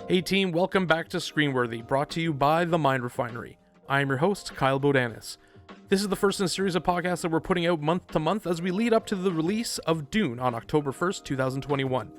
Hey team, welcome back to Screenworthy, brought to you by The Mind Refinery. I am your host, Kyle Bodanis. This is the first in a series of podcasts that we're putting out month to month as we lead up to the release of Dune on October 1st, 2021.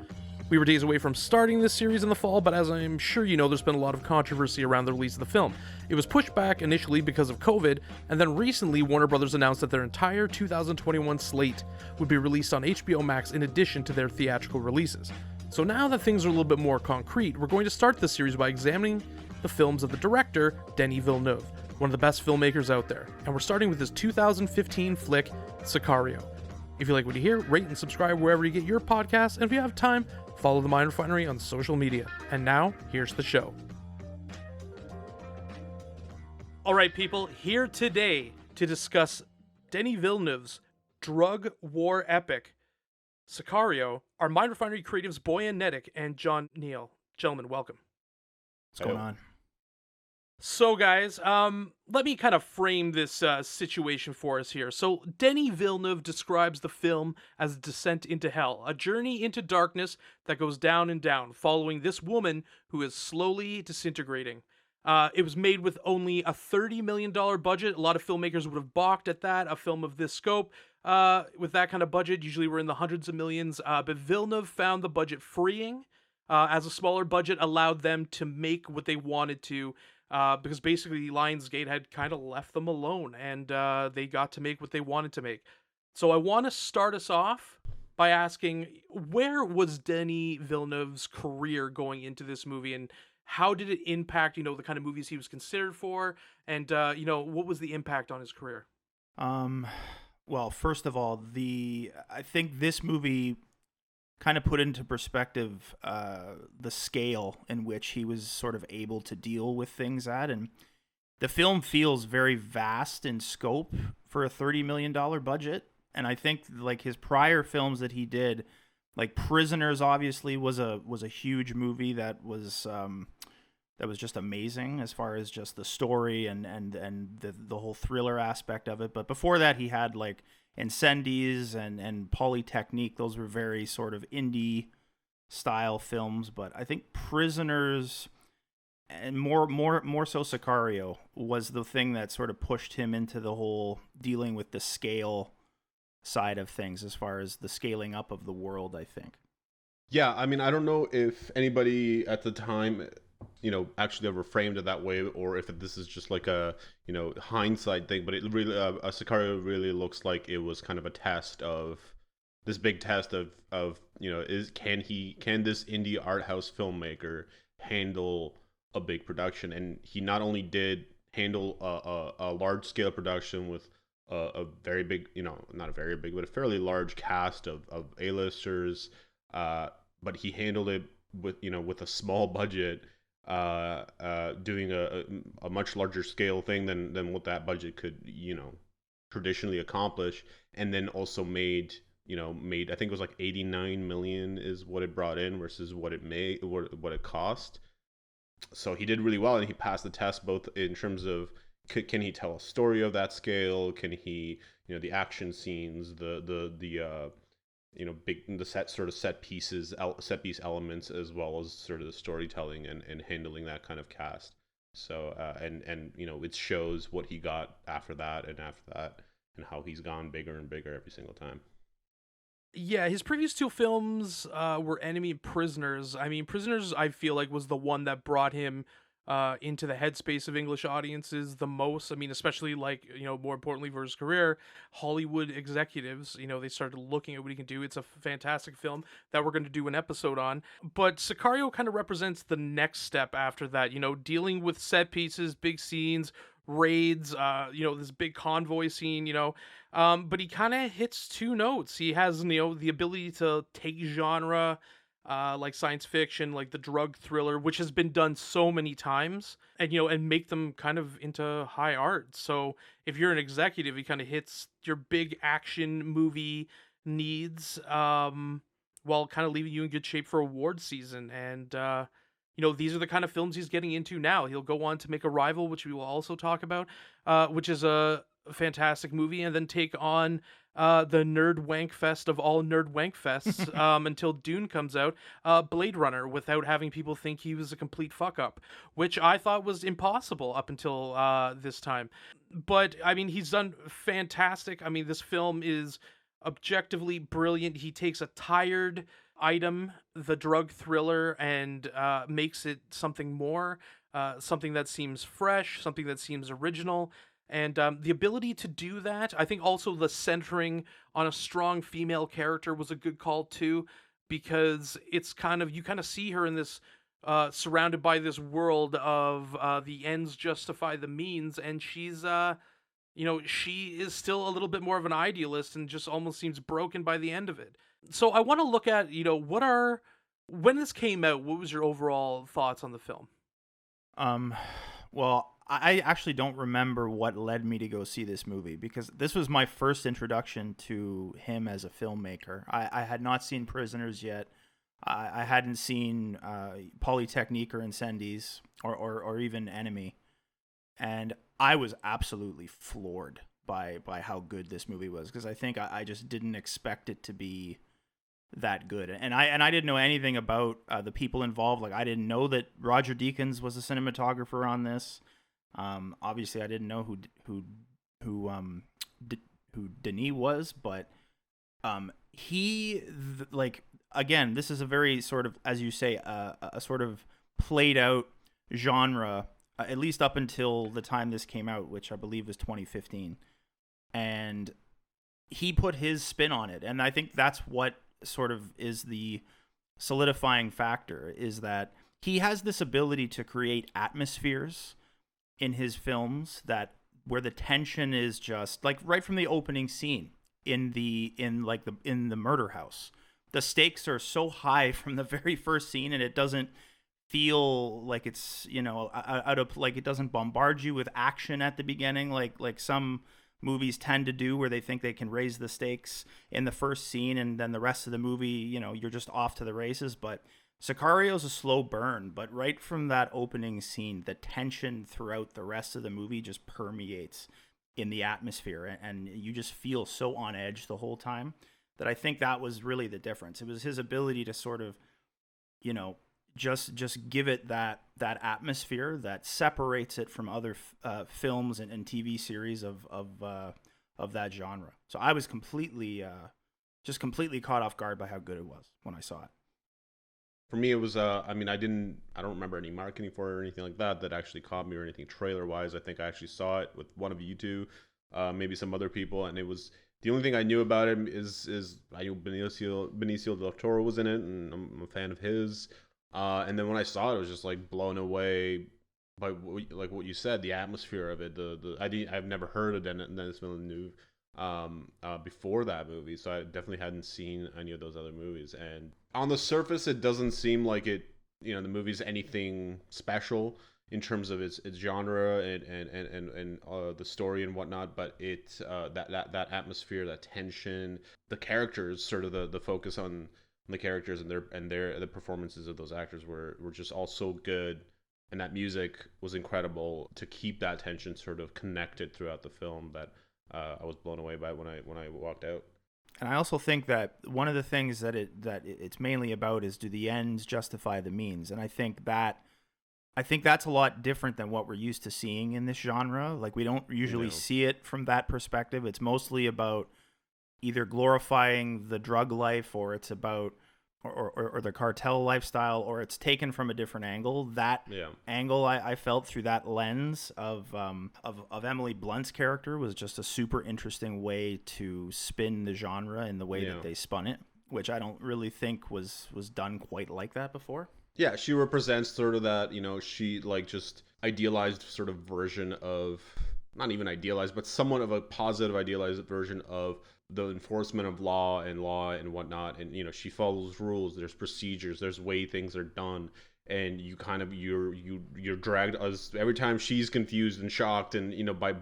We were days away from starting this series in the fall, but as I'm sure you know, there's been a lot of controversy around the release of the film. It was pushed back initially because of COVID, and then recently Warner Brothers announced that their entire 2021 slate would be released on HBO Max in addition to their theatrical releases. So now that things are a little bit more concrete, we're going to start this series by examining the films of the director, Denis Villeneuve, one of the best filmmakers out there. And we're starting with his 2015 flick, Sicario. If you like what you hear, rate and subscribe wherever you get your podcasts, and if you have time, follow The Mind Refinery on social media. And now, here's the show. All right, people, here today to discuss Denis Villeneuve's drug war epic, Sicario, our Mind Refinery creatives Boyan Nedick and John Neal. Gentlemen, welcome. What's going on? So guys, let me kind of frame this situation for us here. So Denis Villeneuve describes the film as a descent into hell, a journey into darkness that goes down and down, following this woman who is slowly disintegrating. It was made with only a $30 million budget. A lot of filmmakers would have balked at that, a film of this scope. With that kind of budget, usually we're in the hundreds of millions, but Villeneuve found the budget freeing, as a smaller budget allowed them to make what they wanted to, because basically Lionsgate had kind of left them alone, and they got to make what they wanted to make. So I want to start us off by asking, where was Denis Villeneuve's career going into this movie, and how did it impact, the kind of movies he was considered for, and, what was the impact on his career? Well, first of all, I think this movie kind of put into perspective the scale in which he was sort of able to deal with things at, and the film feels very vast in scope for a $30 million budget, and I think like his prior films that he did, like Prisoners obviously was a huge movie that was just amazing as far as just the story and the whole thriller aspect of it. But before that, he had like Incendies and Polytechnique. Those were very sort of indie style films. But I think Prisoners and more so Sicario was the thing that sort of pushed him into the whole dealing with the scale side of things as far as the scaling up of the world, I think. Yeah, I mean, I don't know if anybody at the time, actually ever framed it that way, or if this is just like a, hindsight thing, but it really, Sicario really looks like it was kind of a test of, this big test of can this indie art house filmmaker handle a big production? And he not only did handle a large scale production with a very big, not a very big, but a fairly large cast of A-listers, but he handled it with a small budget, doing a much larger scale thing than what that budget could, traditionally accomplish, and then also made I think it was like 89 million is what it brought in versus what it cost. So he did really well, and he passed the test both in terms of can he tell a story of that scale, can he, the action scenes, the set piece elements, as well as sort of the storytelling and handling that kind of cast. So and it shows what he got after that and how he's gone bigger and bigger every single time. Yeah, his previous two films were Enemy and Prisoners. I mean, Prisoners, I feel like, was the one that brought him into the headspace of English audiences the most. I mean, especially more importantly for his career, Hollywood executives, they started looking at what he can do. It's a fantastic film that we're going to do an episode on. But Sicario kind of represents the next step after that, dealing with set pieces, big scenes, raids, this big convoy scene, but he kind of hits two notes. He has, the ability to take genre, like science fiction, like the drug thriller, which has been done so many times, and and make them kind of into high art. So if you're an executive, he kind of hits your big action movie needs, while kind of leaving you in good shape for award season. And these are the kind of films he's getting into now. He'll go on to make Arrival, which we will also talk about, which is a fantastic movie, and then take on the nerd wank fest of all nerd wank fests until Dune comes out, Blade Runner, without having people think he was a complete fuck up, which I thought was impossible up until this time. But I mean, he's done fantastic. I mean, this film is objectively brilliant. He takes a tired item, the drug thriller, and makes it something more, something that seems fresh, something that seems original. And the ability to do that, I think also the centering on a strong female character was a good call too, because it's kind of, you kind of see her in this, surrounded by this world of the ends justify the means, and she's, she is still a little bit more of an idealist and just almost seems broken by the end of it. So I want to look at, when this came out, what was your overall thoughts on the film? Well, I actually don't remember what led me to go see this movie, because this was my first introduction to him as a filmmaker. I had not seen Prisoners yet. I hadn't seen Polytechnique or Incendies or even Enemy. And I was absolutely floored by how good this movie was, because I think I just didn't expect it to be that good. And I didn't know anything about the people involved. Like, I didn't know that Roger Deakins was a cinematographer on this. Obviously, I didn't know who Denis was, but again, this is a very sort of, as you say, a sort of played out genre, at least up until the time this came out, which I believe was 2015. And he put his spin on it, and I think that's what sort of is the solidifying factor, is that he has this ability to create atmospheres in his films where the tension is just like right from the opening scene in the murder house. The stakes are so high from the very first scene, and it doesn't feel like it's, out of, like, it doesn't bombard you with action at the beginning like some movies tend to do, where they think they can raise the stakes in the first scene and then the rest of the movie, you're just off to the races. But Sicario's a slow burn, but right from that opening scene, the tension throughout the rest of the movie just permeates in the atmosphere, and you just feel so on edge the whole time, that I think that was really the difference. It was his ability to sort of, just give it that atmosphere that separates it from other films and TV series of that genre. So I was completely caught off guard by how good it was when I saw it. For me, it was, I don't remember any marketing for it or anything like that actually caught me, or anything trailer-wise. I think I actually saw it with one of you two, maybe some other people, and it was, the only thing I knew about him is I knew Benicio del Toro was in it, and I'm a fan of his. And then when I saw it, I was just like blown away by what you said, the atmosphere of it. I've never heard of Denis Villeneuve before that movie, so I definitely hadn't seen any of those other movies. And on the surface, it doesn't seem like it, the movie's anything special in terms of its genre and the story and whatnot. But it that atmosphere, that tension, the characters, sort of the focus on the characters and the performances of those actors were just all so good, and that music was incredible to keep that tension sort of connected throughout the film, that I was blown away by when I walked out. And I also think that one of the things that it's mainly about is, do the ends justify the means? And I think that's a lot different than what we're used to seeing in this genre. Like, we don't usually see it from that perspective. It's mostly about either glorifying the drug life, or it's about or the cartel lifestyle, or it's taken from a different angle. Angle I felt through that lens of Emily Blunt's character was just a super interesting way to spin the genre in the way that they spun it, which I don't really think was done quite like that before. Yeah, she represents sort of that, she like just idealized sort of version of, not even idealized, but somewhat of a positive idealized version of the enforcement of law and whatnot. And she follows rules, there's procedures, there's way things are done, and you kind of you're dragged, as every time she's confused and shocked, and by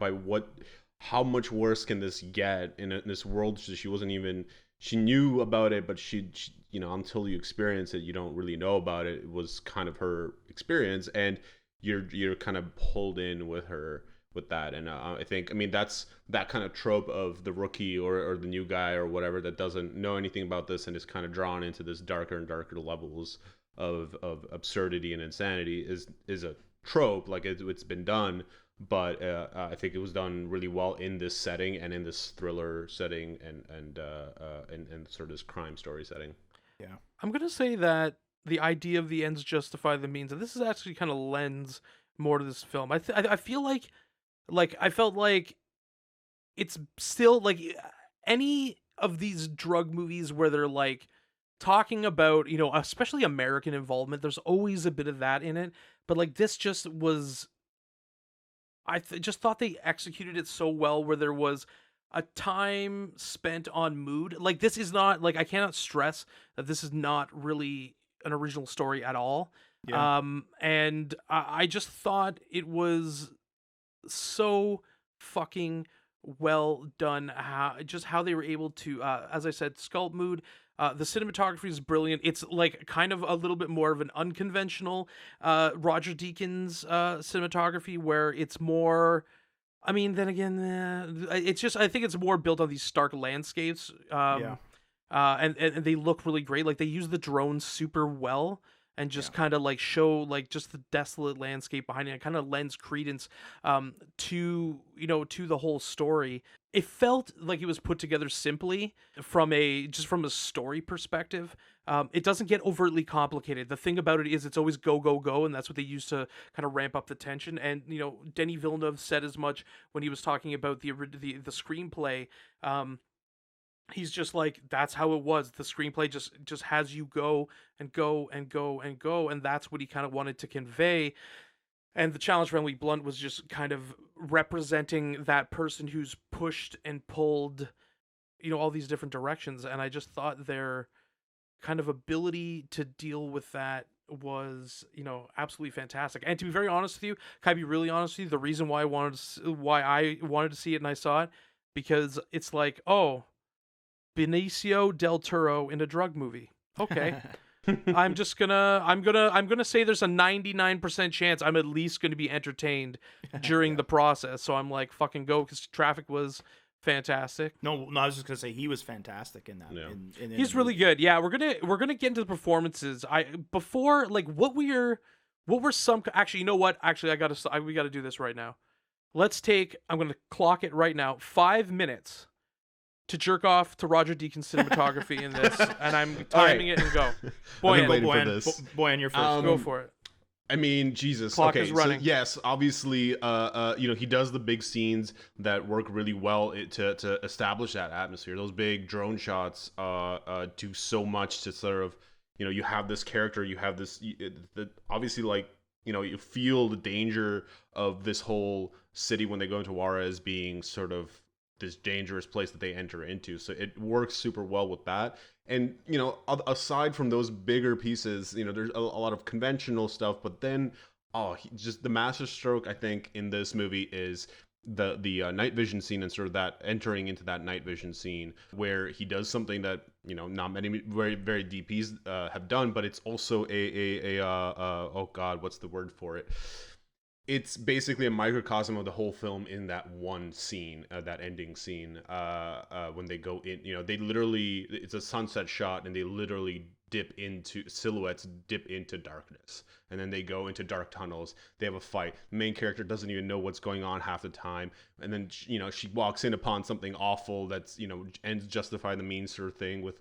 how much worse can this get in this world. She knew about it, but she until you experience it, you don't really know about it. It was kind of her experience, and you're kind of pulled in with her with that. And I think, I mean, that's that kind of trope of the rookie or the new guy or whatever that doesn't know anything about this and is kind of drawn into this darker and darker levels of absurdity and insanity is a trope. Like it's been done, but I think it was done really well in this setting and in this thriller setting and sort of this crime story setting. Yeah. I'm gonna say that the idea of the ends justify the means, and this is actually kind of lends more to this film. I feel like I felt like it's still like any of these drug movies where they're like talking about, you know, especially American involvement, there's always a bit of that in it, but like this just was, just thought they executed it so well where there was a time spent on mood. Like this is not, like, I cannot stress that this is not really an original story at all. Yeah. And I just thought it was so fucking well done, how they were able to, as I said, sculpt mood. The cinematography is brilliant. It's like kind of a little bit more of an unconventional Roger Deakins cinematography, where it's more, I mean, then again, it's just, I think it's more built on these stark landscapes. Yeah. And they look really great. Like they use the drones super well and just Yeah. kind of like show like just the desolate landscape behind it. It kind of lends credence to, you know, to the whole story. It felt like it was put together simply from a story perspective. It doesn't get overtly complicated. The thing about it is it's always go go go, and that's what they use to kind of ramp up the tension. And you know, Denis Villeneuve said as much when he was talking about the screenplay. He's just like, that's how it was. The screenplay just has you go and go and go and go, and that's what he kind of wanted to convey. And the challenge for Emily Blunt was just kind of representing that person who's pushed and pulled, you know, all these different directions. And I just thought their kind of ability to deal with that was, you know, absolutely fantastic. And to be very honest with you, can I be really honest with you? The reason why I wanted to see it and I saw it, because it's like, oh, Benicio del Toro in a drug movie. Okay. I'm gonna say there's a 99% chance I'm at least gonna be entertained during Yeah. the process. So I'm like, fucking go, because traffic was fantastic. No, I was just gonna say he was fantastic in that. Yeah. In He's the really movie. good. Yeah, we're gonna get into the performances. Before, like, what were some, actually, you know what? Actually, we gotta do this right now. I'm gonna clock it right now. 5 minutes to jerk off to Roger Deakins cinematography in this, and I'm timing it and go. I've been Boyan, waiting for this. Boyan, you're first. go for it. I mean, Jesus. Clock Okay, is running. so yes, obviously, you know, he does the big scenes that work really well to establish that atmosphere. Those big drone shots do so much to sort of, you know, you have this character, you have this, obviously, like, you know, you feel the danger of this whole city when they go into Juarez being sort of this dangerous place that they enter into. So it works super well with that. And, you know, aside from those bigger pieces, you know, there's a lot of conventional stuff, but then, just the masterstroke, I think, in this movie is the night vision scene, and sort of that entering into that night vision scene where he does something that, you know, not many very, very DPs have done, but it's also oh God, what's the word for it? It's basically a microcosm of the whole film in that one scene, that ending scene, when they go in. You know, they literally, it's a sunset shot, and they literally silhouettes dip into darkness, and then they go into dark tunnels. They have a fight. The main character doesn't even know what's going on half the time, and then, you know, she walks in upon something awful that's, you know, ends justify the means sort of thing, with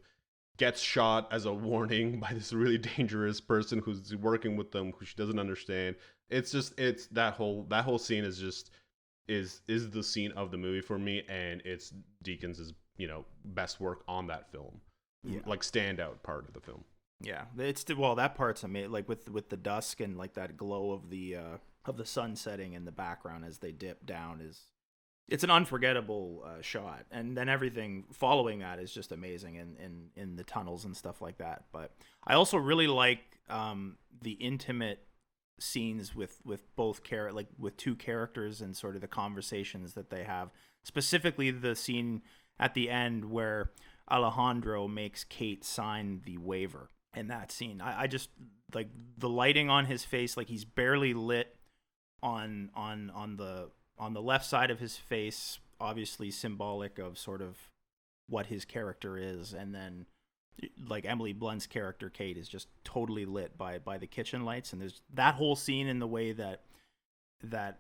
gets shot as a warning by this really dangerous person who's working with them, who she doesn't understand. It's that whole scene is just is the scene of the movie for me, and it's Deakins' you know, best work on that film. Yeah. Like, standout part of the film. Yeah, that part's amazing. Like with the dusk and like that glow of the sun setting in the background as they dip down it's an unforgettable shot, and then everything following that is just amazing in the tunnels and stuff like that. But I also really like the intimate scenes with both like with two characters, and sort of the conversations that they have. Specifically, the scene at the end where Alejandro makes Kate sign the waiver. In that scene, I just like the lighting on his face, like he's barely lit on on the left side of his face, obviously symbolic of sort of what his character is, and then like Emily Blunt's character Kate is just totally lit by the kitchen lights, and there's that whole scene in the way that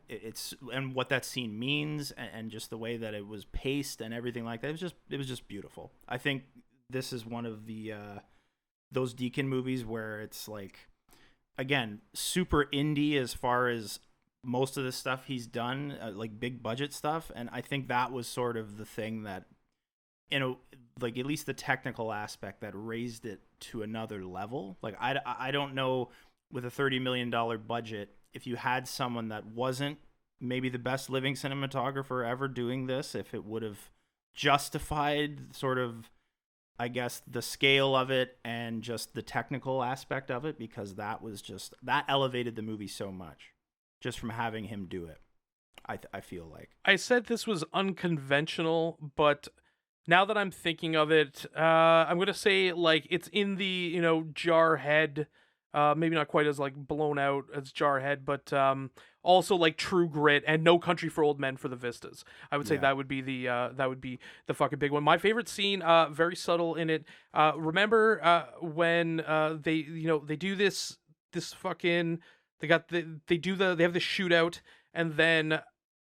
it's and what that scene means, and just the way that it was paced and everything like that. It was just beautiful. I think this is one of the those Deacon movies where it's like, again, super indie as far as most of the stuff he's done, like big budget stuff, and I think that was sort of the thing that, you know, like at least the technical aspect that raised it to another level. Like I don't know, with a $30 million budget, if you had someone that wasn't maybe the best living cinematographer ever doing this, if it would have justified sort of, I guess, the scale of it and just the technical aspect of it, because that elevated the movie so much just from having him do it. I feel like I said this was unconventional, but now that I'm thinking of it, I'm gonna say like it's in the, you know, Jarhead, maybe not quite as like blown out as Jarhead, but also like True Grit and No Country for Old Men for the Vistas. I would say that would be the fucking big one. My favorite scene, very subtle in it. Remember when they do this fucking they have the shootout, and then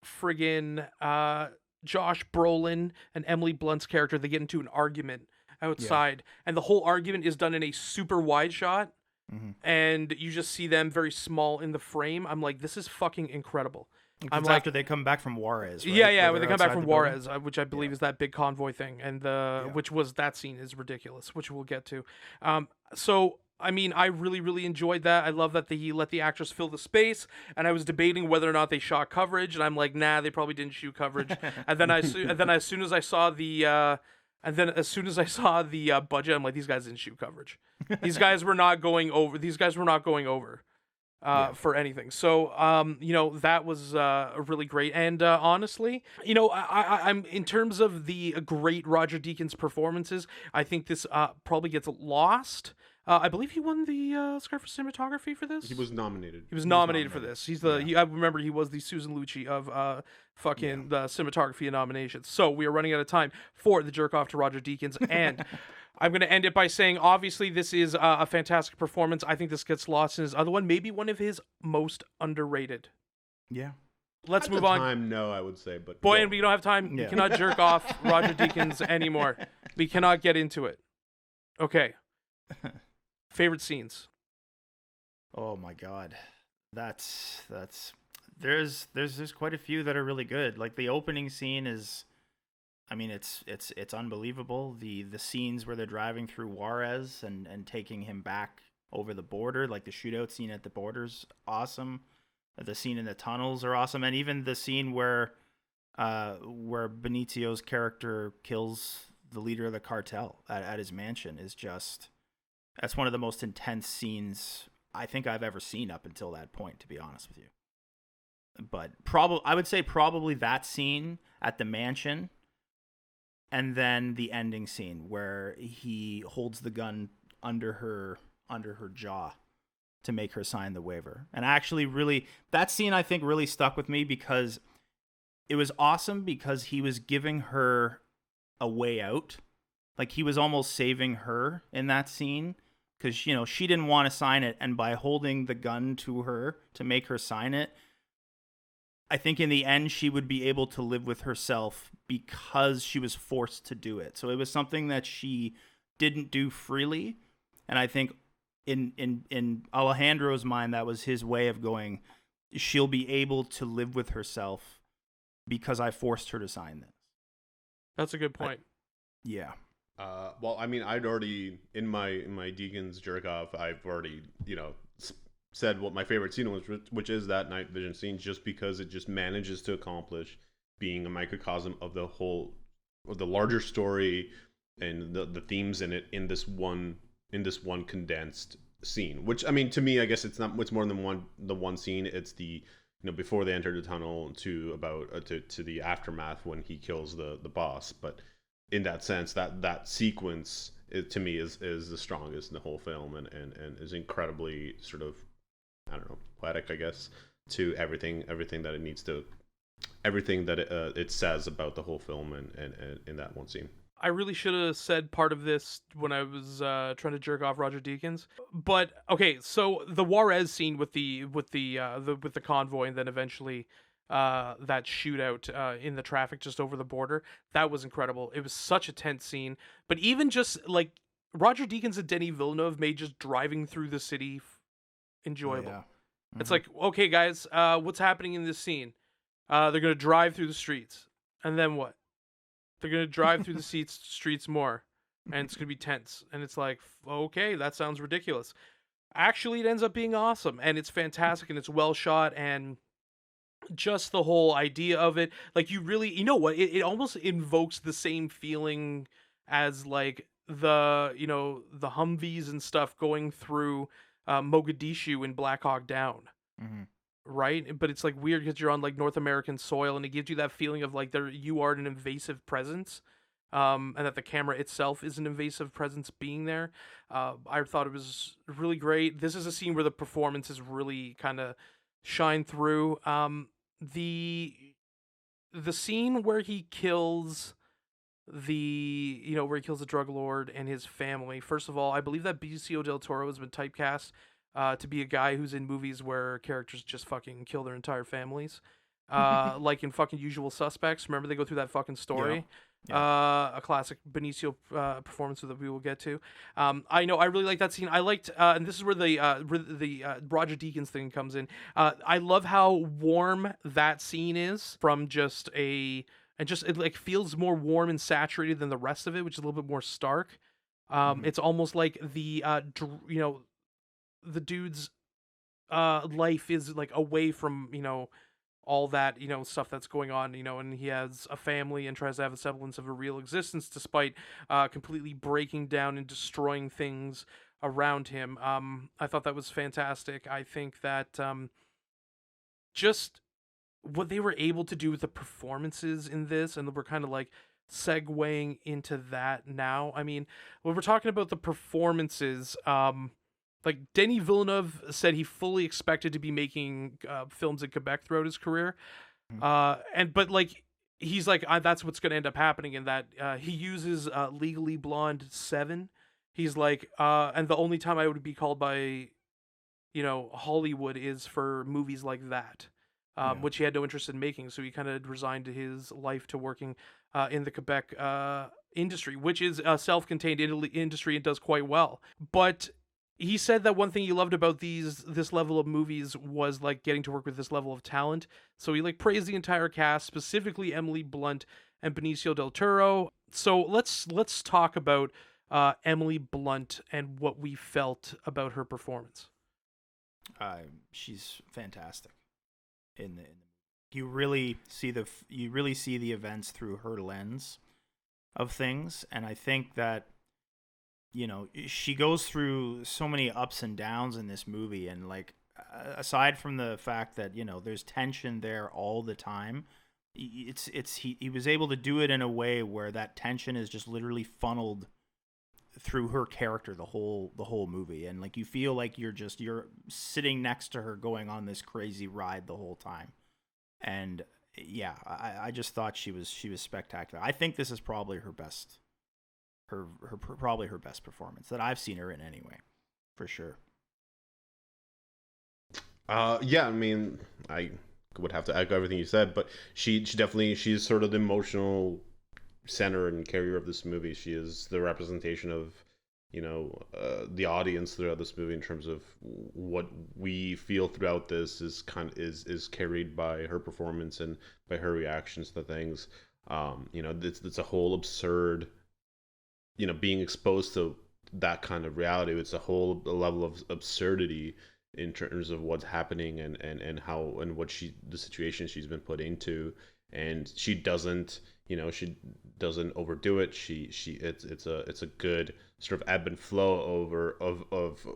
friggin' Josh Brolin and Emily Blunt's character, they get into an argument outside, and the whole argument is done in a super wide shot, and you just see them very small in the frame. I'm like, this is fucking incredible. I'm like, after they come back from Juarez, right? Yeah, when they come back from Juarez, which I believe is that big convoy thing, and which was, that scene is ridiculous, which we'll get to. So I mean, I really, really enjoyed that. I love that he let the actress fill the space, and I was debating whether or not they shot coverage, and I'm like, nah, they probably didn't shoot coverage. And then as soon as I saw the budget, I'm like, these guys didn't shoot coverage. These guys were not going over. For anything. So, you know, that was really great. And honestly, you know, I'm in terms of the great Roger Deakins performances, I think this probably gets lost. I believe he won the Oscar for cinematography for this. He was nominated. He was nominated for this. He's the. I remember he was the Susan Lucci of the cinematography nominations. So we are running out of time for the jerk off to Roger Deakins, and I'm going to end it by saying, obviously, this is a fantastic performance. I think this gets lost in his other one, maybe one of his most underrated. Yeah. Let's At move the on. time, no, I would say, but boy, and we don't have time. Yeah. We cannot jerk off Roger Deakins anymore. We cannot get into it. Okay. Favorite scenes. Oh my God, that's there's quite a few that are really good. Like the opening scene is, I mean, it's unbelievable. The scenes where they're driving through Juarez and taking him back over the border, like the shootout scene at the border's awesome. The scene in the tunnels are awesome, and even the scene where Benicio's character kills the leader of the cartel at his mansion is just. That's one of the most intense scenes I think I've ever seen up until that point, to be honest with you. But I would say probably that scene at the mansion, and then the ending scene where he holds the gun under her jaw to make her sign the waiver. And actually, really, that scene I think really stuck with me because it was awesome, because he was giving her a way out. Like, he was almost saving her in that scene, because, you know, she didn't want to sign it, and by holding the gun to her to make her sign it, I think in the end she would be able to live with herself because she was forced to do it. So it was something that she didn't do freely, and I think in Alejandro's mind, that was his way of going, she'll be able to live with herself because I forced her to sign this. That's a good point. Yeah. Well, I mean, I'd already in my Deakins jerk off, I've already, you know, said what my favorite scene was, which is that night vision scene, just because it just manages to accomplish being a microcosm of the whole, of the larger story and the themes in it in this one condensed scene. Which, I mean, to me, I guess it's more than the one scene. It's the, you know, before they enter the tunnel to about to the aftermath when he kills the boss, but. In that sense, that sequence to me is the strongest in the whole film, and is incredibly sort of, I don't know, poetic, I guess, to everything that it needs to everything that it says about the whole film and in that one scene. I really should have said part of this when I was trying to jerk off Roger Deakins. But okay, so the Juarez scene with the convoy, and then eventually that shootout in the traffic just over the border, that was incredible. It was such a tense scene. But even just like Roger Deakins and Denis Villeneuve made just driving through the city enjoyable. Oh, yeah. It's like, okay, guys, what's happening in this scene? They're gonna drive through the streets, and then what? They're gonna drive through the streets more, and it's gonna be tense. And it's like, okay, that sounds ridiculous. Actually, it ends up being awesome, and it's fantastic, and it's well shot, and just the whole idea of it, like you really, you know what? It almost invokes the same feeling as like the Humvees and stuff going through Mogadishu in Black Hawk Down. Mm-hmm. Right, but it's like weird because you're on like North American soil, and it gives you that feeling of like you are an invasive presence, and that the camera itself is an invasive presence being there. I thought it was really great. This is a scene where the performances really kind of shine through. The scene where he kills the drug lord and his family. First of all, I believe that Benicio del Toro has been typecast to be a guy who's in movies where characters just fucking kill their entire families. Like in fucking Usual Suspects. Remember they go through that fucking story? Yeah. A classic Benicio performance that we will get to. I know I really like that scene. I liked, and this is where the Roger Deakins thing comes in. I love how warm that scene is from it like feels more warm and saturated than the rest of it, which is a little bit more stark. It's almost like the dude's life is like away from all that stuff that's going on, and he has a family and tries to have a semblance of a real existence despite completely breaking down and destroying things around him. I thought that was fantastic. I think that just what they were able to do with the performances in this, and we're kind of like segueing into that now. I mean, when we're talking about the performances, like Denis Villeneuve said he fully expected to be making films in Quebec throughout his career. But like he's like that's what's going to end up happening, in that he uses Legally Blonde 7. He's like and the only time I would be called by Hollywood is for movies like that. Which he had no interest in making, so he kind of resigned his life to working in the Quebec industry, which is a self-contained industry and does quite well. But he said that one thing he loved about this level of movies was like getting to work with this level of talent. So he like praised the entire cast, specifically Emily Blunt and Benicio del Toro. So let's talk about Emily Blunt and what we felt about her performance. She's fantastic. You really see the events through her lens of things, and I think that she goes through so many ups and downs in this movie, and like aside from the fact that there's tension there all the time, he was able to do it in a way where that tension is just literally funneled through her character the whole movie, and like you feel like you're sitting next to her going on this crazy ride the whole time. And yeah, I just thought she was spectacular. I think this is probably her best performance that I've seen her in anyway, for sure. Yeah, I mean, I would have to echo everything you said, but she's sort of the emotional center and carrier of this movie. She is the representation of the audience throughout this movie, in terms of what we feel throughout this is carried by her performance and by her reactions to things. It's a whole absurd, being exposed to that kind of reality. It's a whole level of absurdity in terms of what's happening and how and what the situation she's been put into, and she doesn't overdo it. It's a good sort of ebb and flow of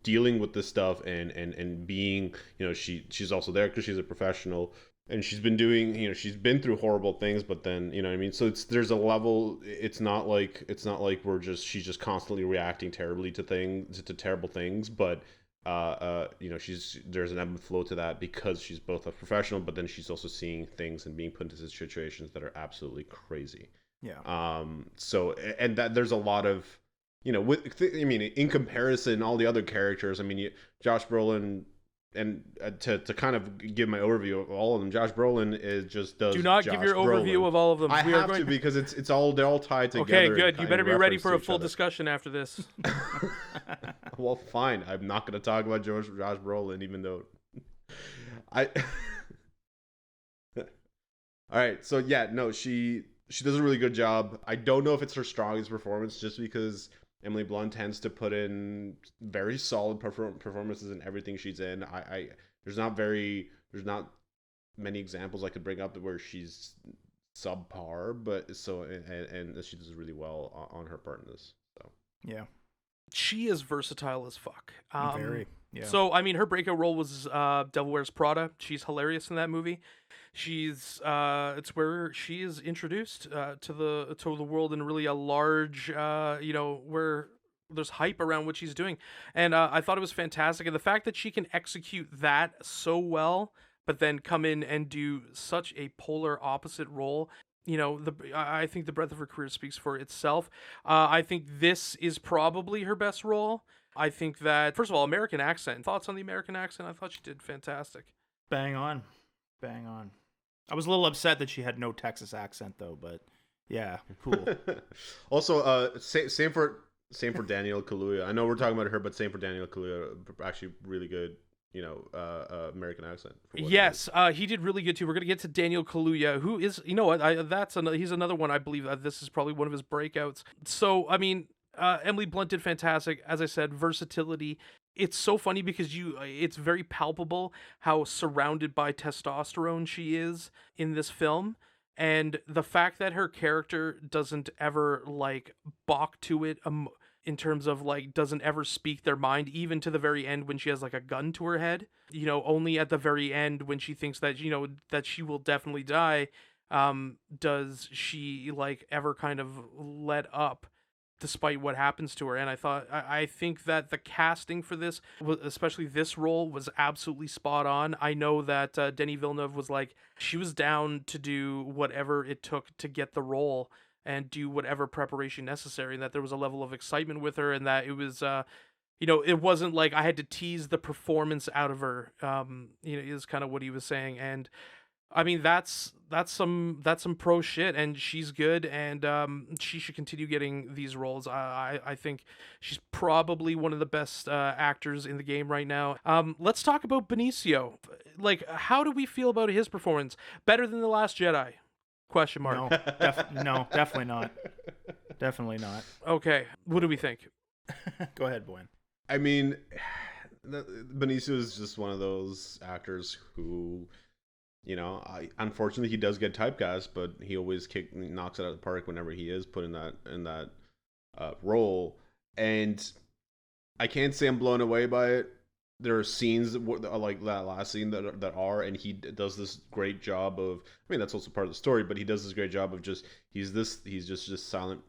dealing with this stuff and being, she's also there because she's a professional, and she's been doing, she's been through horrible things, but then, what I mean? So there's a level, it's not like she's just constantly reacting terribly to terrible things, but there's an ebb and flow to that because she's both a professional, but then she's also seeing things and being put into situations that are absolutely crazy. Yeah. So, and that there's a lot of, in comparison, all the other characters, Josh Brolin, and to kind of give my overview of all of them, Josh Brolin does. Do not Josh give your Brolin. overview of all of them. I have to because they're all tied together. Okay, good. You better be ready for a full discussion. discussion after this. Well, fine. I'm not going to talk about Josh Brolin, even though I. All right. So yeah, no, she does a really good job. I don't know if it's her strongest performance, just because Emily Blunt tends to put in very solid performances in everything she's in. There's not many examples I could bring up where she's subpar, but and she does really well on her part in this. So Yeah. She is versatile as fuck. Very. Yeah. So, her breakout role was Devil Wears Prada. She's hilarious in that movie. She's it's where she is introduced to the world in really a large where there's hype around what she's doing, and I thought it was fantastic. And the fact that she can execute that so well, but then come in and do such a polar opposite role. I think the breadth of her career speaks for itself. I think this is probably her best role. I think that, first of all, American accent. Thoughts on the American accent? I thought she did fantastic. Bang on. I was a little upset that she had no Texas accent, though, but yeah, cool. Also, same for Daniel Kaluuya. I know we're talking about her, but same for Daniel Kaluuya. Actually, really good. American accent. Yes, he did really good too. We're gonna get to Daniel Kaluuya, who is, he's another one. I believe that this is probably one of his breakouts. So, Emily Blunt did fantastic. As I said, versatility. It's so funny because it's very palpable how surrounded by testosterone she is in this film. And the fact that her character doesn't ever balk to it in terms of doesn't ever speak their mind, even to the very end when she has a gun to her head, only at the very end when she thinks that, that she will definitely die, does she ever kind of let up despite what happens to her. And I think that the casting for this, especially this role, was absolutely spot on. I know that Denis Villeneuve was she was down to do whatever it took to get the role and do whatever preparation necessary, and that there was a level of excitement with her, and that it was it wasn't I had to tease the performance out of her, is kind of what he was saying. And that's some pro shit, and she's good, and she should continue getting these roles. I think she's probably one of the best actors in the game right now. Let's talk about Benicio. How do we feel about his performance? Better than The Last Jedi? Question mark. No, definitely not. Definitely not. Okay, what do we think? Go ahead, Boyan. Benicio is just one of those actors who, unfortunately he does get typecast, but he always knocks it out of the park whenever he is put in that role. And I can't say I'm blown away by it. There are scenes like that last scene that are, and he does this great job of. That's also part of the story, but he does this great job of he's just silent,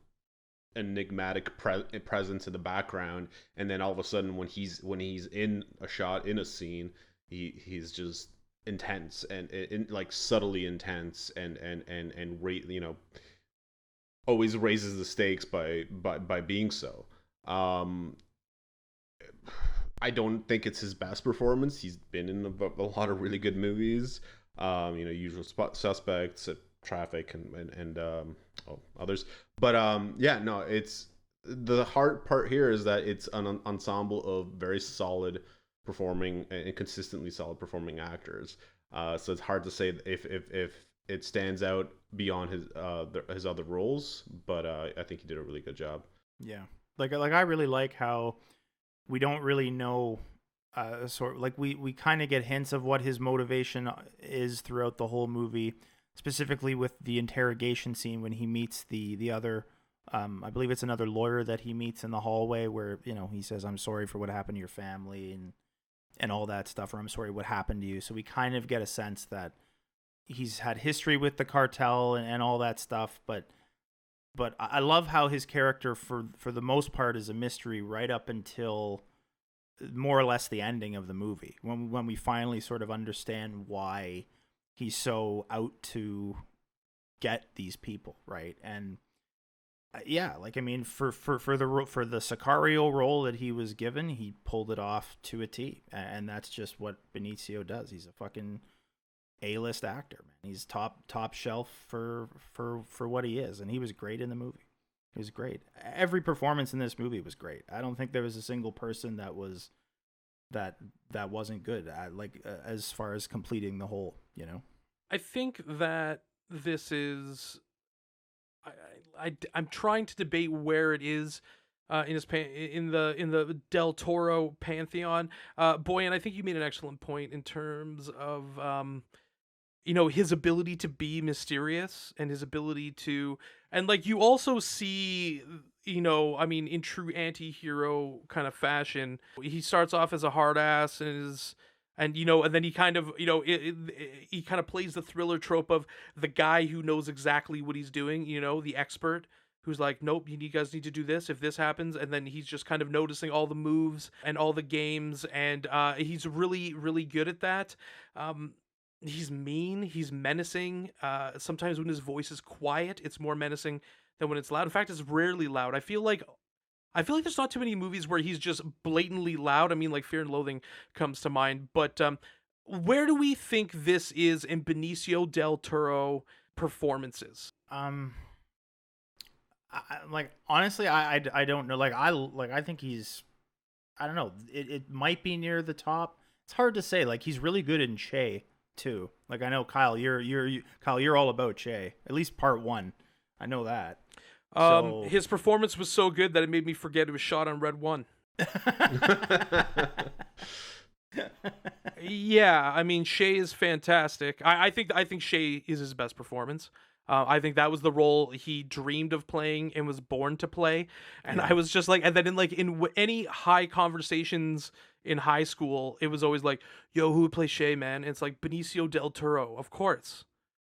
enigmatic presence in the background, and then all of a sudden when he's in a shot, in a scene, he's just intense and subtly intense and always raises the stakes by being so. I don't think it's his best performance. He's been in a lot of really good movies, Usual Suspects, Traffic, and others. But no, it's the hard part here is that it's an ensemble of very solid performing and consistently solid performing actors. So it's hard to say if it stands out beyond his other roles, but I think he did a really good job. Yeah, I really like how we don't really know, we kind of get hints of what his motivation is throughout the whole movie, specifically with the interrogation scene when he meets the other, I believe it's another lawyer that he meets in the hallway where, he says, "I'm sorry for what happened to your family," and all that stuff, or "I'm sorry what happened to you." So we kind of get a sense that he's had history with the cartel and all that stuff, but I love how his character for the most part is a mystery right up until more or less the ending of the movie, when we finally sort of understand why he's so out to get these people, right? And yeah, like I mean, for the Sicario role that he was given, he pulled it off to a T, and that's just what Benicio does. He's a fucking A-list actor, man. He's top shelf for what he is, and he was great in the movie. He was great. Every performance in this movie was great. I don't think there was a single person that wasn't good. As far as completing the whole, you know. I think that this is. I'm trying to debate where it is in the Del Toro pantheon. Boyan, I think you made an excellent point in terms of his ability to be mysterious and his ability to, and like you also see, in true anti-hero kind of fashion, he starts off as a hard ass and then he kind of, he kind of plays the thriller trope of the guy who knows exactly what he's doing, the expert who's like, nope, you guys need to do this if this happens. And then he's just kind of noticing all the moves and all the games. And he's really, really good at that. He's mean. He's menacing. Sometimes when his voice is quiet, it's more menacing than when it's loud. In fact, it's rarely loud. I feel like there's not too many movies where he's just blatantly loud. I mean, like Fear and Loathing comes to mind. But where do we think this is in Benicio del Toro performances? Honestly, I don't know. I think he's, I don't know. It might be near the top. It's hard to say. Like, he's really good in Che too. Like, I know Kyle, you're all about Che. At least part one. I know that. His performance was so good that it made me forget it was shot on Red 1. Yeah, I mean, Che is fantastic. I think Che is his best performance. I think that was the role he dreamed of playing and was born to play. And I was just like, and then in any high conversations in high school, it was always like, yo, who would play Che, man? And it's like Benicio del Toro, of course.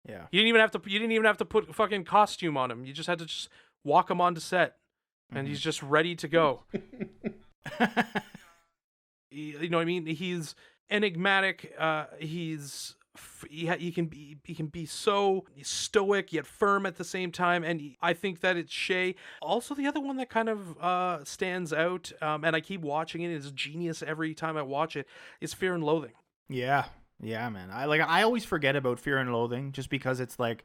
Yeah. You didn't even have to put a fucking costume on him. You just had to just walk him onto set, and he's just ready to go. You know what I mean? He's enigmatic. He can be so stoic yet firm at the same time, and I think that it's Che. Also, the other one that kind of stands out, and I keep watching it, is genius every time I watch it, is Fear and Loathing. Yeah, man. I always forget about Fear and Loathing just because it's like,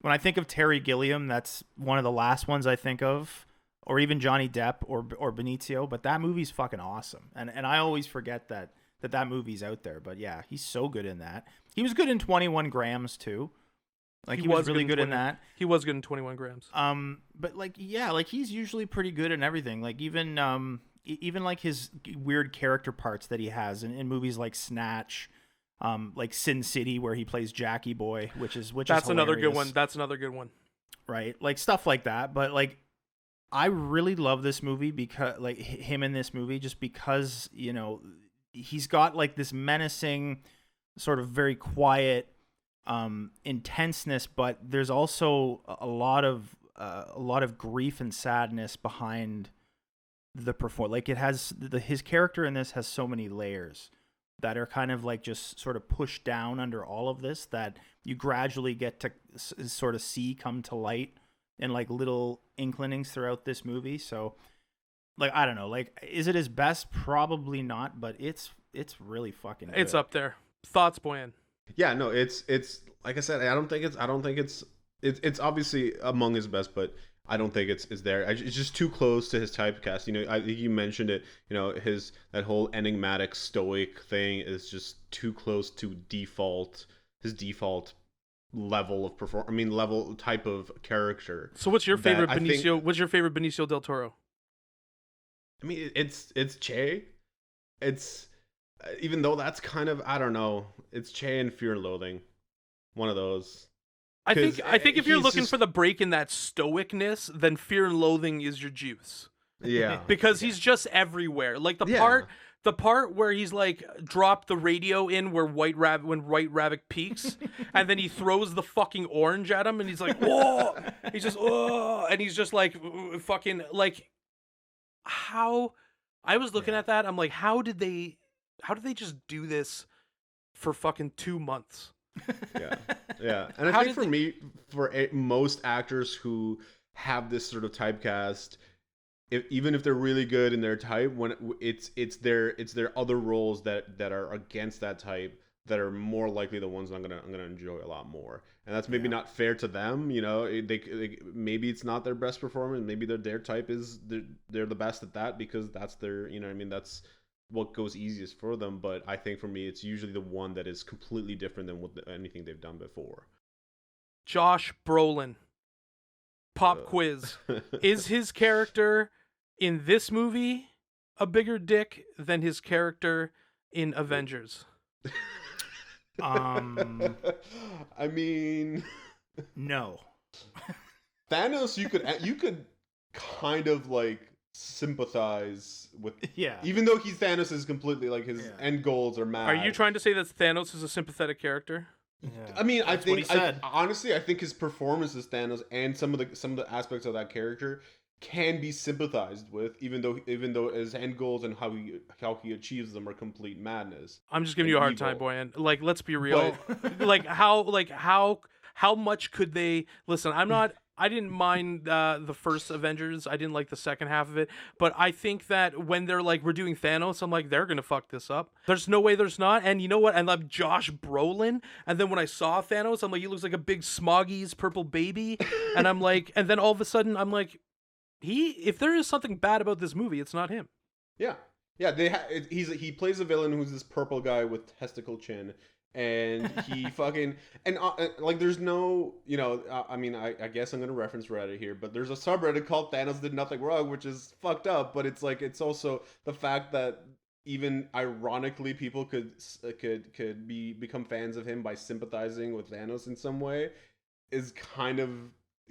when I think of Terry Gilliam, that's one of the last ones I think of, or even Johnny Depp or Benicio. But that movie's fucking awesome, and I always forget that movie's out there. But yeah, he's so good in that. He was good in 21 Grams too. Like, he was really good in that. He was good in 21 Grams. But he's usually pretty good in everything. Like, even like his weird character parts that he has in movies like Snatch. Like Sin City, where he plays Jackie Boy, which is another good one. That's another good one, right? Like, stuff like that. But like, I really love this movie because, like, him in this movie, just because he's got like this menacing, sort of very quiet, intenseness, but there's also a lot of grief and sadness behind the performance. Like, it has his character in this has so many layers that are kind of like just sort of pushed down under all of this, that you gradually get to sort of see come to light in like little inclinings throughout this movie. So, like, I don't know, like, is it his best? Probably not, but it's really fucking good. It's up there. Thoughts, Boyan? Yeah, no, it's like I said, I don't think it's obviously among his best, but I don't think it's there. It's just too close to his typecast. I think you mentioned it. That whole enigmatic stoic thing is just too close to his default level of level type of character. So what's your favorite Benicio? What's your favorite Benicio del Toro? I mean, it's Che. It's even though that's kind of, I don't know. It's Che and Fear and Loathing. One of those. I think if you're looking for the break in that stoicness, then Fear and Loathing is your juice. Yeah. Because he's just everywhere. Like the part where he's like dropped the radio in when White Rabbit peaks, and then he throws the fucking orange at him, and he's like, whoa! He's just, oh, and he's just like, fucking, like, how I was looking at that. I'm like, how did they just do this for fucking 2 months? Yeah. And I How think did me, for most actors who have this sort of typecast, even if they're really good in their type, when it's their other roles that are against that type that are more likely the ones I'm gonna enjoy a lot more. And that's maybe not fair to them, you know. They maybe it's not their best performance. Maybe their type is they're the best at that because that's their, you know what I mean, that's what goes easiest for them. But I think for me, it's usually the one that is completely different than anything they've done before. Josh Brolin. Pop quiz. Is his character in this movie a bigger dick than his character in Avengers? I mean, no. Thanos, you could kind of like sympathize with, even though Thanos is completely like his end goals are mad. Are you trying to say that Thanos is a sympathetic character? I mean, I think honestly, I think his performance as Thanos and some of the aspects of that character can be sympathized with, even though his end goals and how he achieves them are complete madness. I'm just giving you a hard time, Boyan. Like, let's be real. How much could they listen? I didn't mind the first Avengers. I didn't like the second half of it. But I think that when they're like, we're doing Thanos, I'm like, they're going to fuck this up. There's no way there's not. And you know what? I love Josh Brolin. And then when I saw Thanos, I'm like, he looks like a big Smoggy's purple baby. And I'm like, and then all of a sudden, I'm like, if there is something bad about this movie, it's not him. Yeah. He plays a villain who's this purple guy with testicle chin. And he fucking like there's no, you know, I mean, I guess I'm gonna reference Reddit here, but there's a subreddit called Thanos Did Nothing Wrong, which is fucked up, but it's like, it's also the fact that even ironically people could become fans of him by sympathizing with Thanos in some way is kind of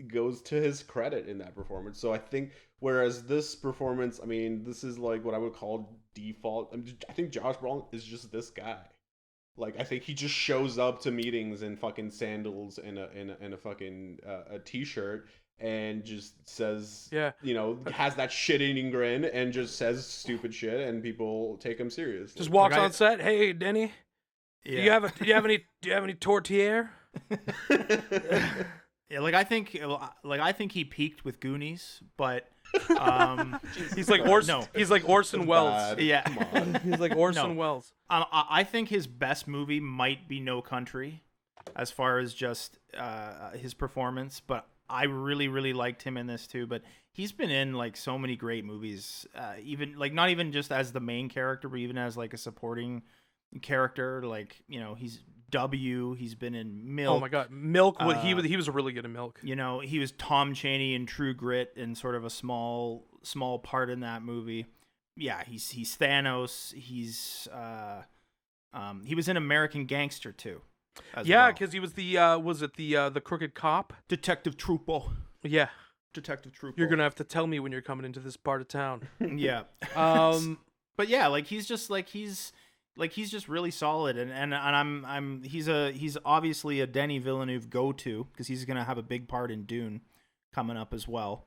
goes to his credit in that performance. So I think, whereas this performance, I mean, this is like what I would call default. I think Josh Brolin is just this guy. Like, I think he just shows up to meetings in fucking sandals and a fucking a t-shirt and just says, you know, has that shit-eating grin and just says stupid shit and people take him seriously. Just walks on set. Hey, Denny, do you have any tortilla? Yeah, like I think he peaked with Goonies, but he's like Orson Welles. Yeah, come on. He's like Orson Welles. I think his best movie might be No Country, as far as just his performance. But I really liked him in this too. But he's been in like so many great movies, even like not even just as the main character, but even as like a supporting character. Like, you know, he's he's been in Milk. Oh my god, Milk. He was really good in Milk. You know, he was Tom Chaney in True Grit in sort of a small part in that movie. Yeah, he's Thanos. He was in American Gangster too. Because he was the crooked cop, Detective Trooper. Yeah, Detective Trooper. You're gonna have to tell me when you're coming into this part of town. Yeah. But yeah, like he's just really solid, and he's obviously a Denis Villeneuve go-to because he's gonna have a big part in Dune coming up as well.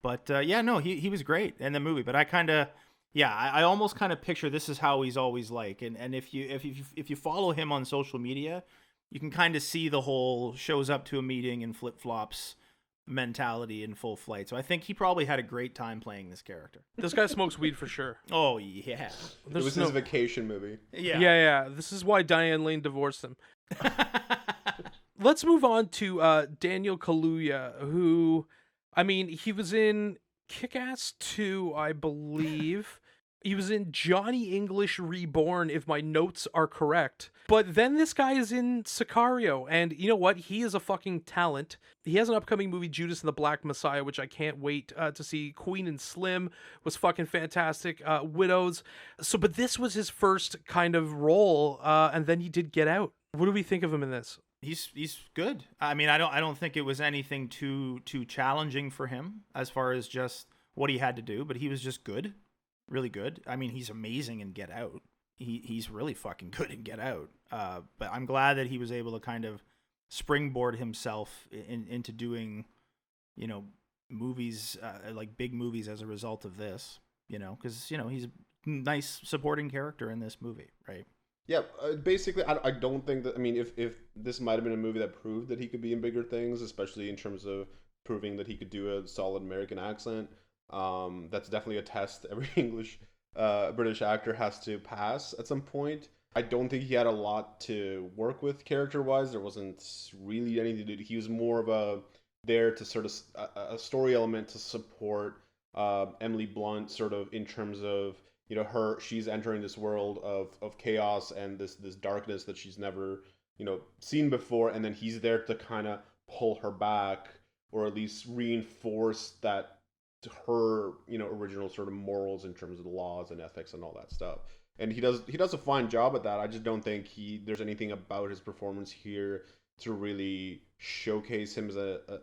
But he was great in the movie. But I almost kind of picture this is how he's always like, and if you follow him on social media, you can kind of see the whole shows up to a meeting and flip-flops mentality in full flight. So I think he probably had a great time playing this character. This guy smokes weed for sure. Oh yeah, it was his vacation movie. Yeah. This is why Diane Lane divorced him. Let's move on to Daniel Kaluuya, who, I mean, he was in Kick-Ass 2, I believe. He was in Johnny English Reborn, if my notes are correct. But then this guy is in Sicario, and you know what? He is a fucking talent. He has an upcoming movie, Judas and the Black Messiah, which I can't wait to see. Queen and Slim was fucking fantastic. Widows. But this was his first kind of role, and then he did Get Out. What do we think of him in this? He's good. I mean, I don't think it was anything too challenging for him as far as just what he had to do, but he was just good. Really good. I mean, he's amazing in Get Out. He's really fucking good in Get Out. But I'm glad that he was able to kind of springboard himself into doing, you know, movies, like big movies as a result of this. because he's a nice supporting character in this movie, right? Yeah, basically, I don't think that. I mean, if this might have been a movie that proved that he could be in bigger things, especially in terms of proving that he could do a solid American accent, that's definitely a test every British actor has to pass at some point. I don't think he had a lot to work with character wise. There wasn't really anything to do. He was more of a there to sort of a story element to support Emily Blunt, sort of in terms of she's entering this world of chaos and this darkness that she's never seen before, and then he's there to kind of pull her back, or at least reinforce that her original sort of morals in terms of the laws and ethics and all that stuff. And he does a fine job at that. I just don't think there's anything about his performance here to really showcase him